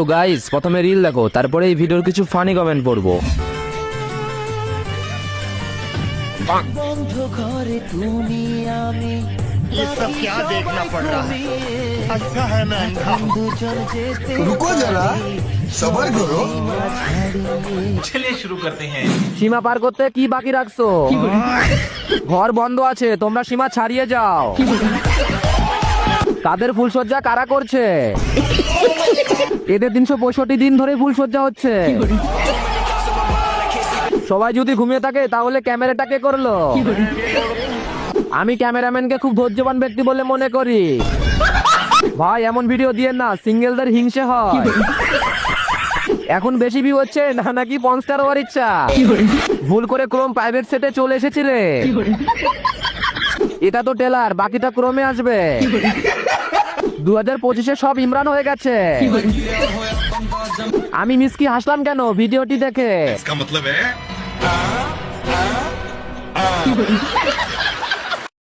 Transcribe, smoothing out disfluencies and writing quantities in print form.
তো গাইস প্রথমে রিল দেখো, তারপরে এই ভিডিওর কিছু ফানি কমেন্ট পড়বো। ये सब क्या देखना पड़ रहा है? अच्छा है मैं अंधा हूँ। रुको जरा सबर करो। चलिए शुरू करते हैं। সীমা পার করতে কি বাকি রাখছো? ঘর বন্ধ আছে, তোমরা সীমা ছাড়িয়ে যাও। কাদের ফুলসজ্জা কারা করছে? এদের 365 দিন ধরে ফুলসজ্জা হচ্ছে। সবাই যদি ঘুমিয়ে থাকে তাহলে ক্যামেরাটা কে করলো? আমি ক্যামেরাম্যানকে খুব ধৈর্যবান ব্যক্তি বলে মনে করি। ভাই এমন ভিডিও দিয়ে না, সিঙ্গেলদের হিংসে হয়। এখন বেশি ভিউ হচ্ছে না নাকি পনস্টার হওয়ার ইচ্ছা? ভুল করে ক্রোম প্রাইভেট সেটে চলে এসেছি রে। এটা তো টেলার, বাকিটা ক্রোমে আসবে। 2025-এ সব ইমরান হয়ে গেছে। আমি মিসকি হাসলাম কেন ভিডিওটি দেখে? इसका मतलब है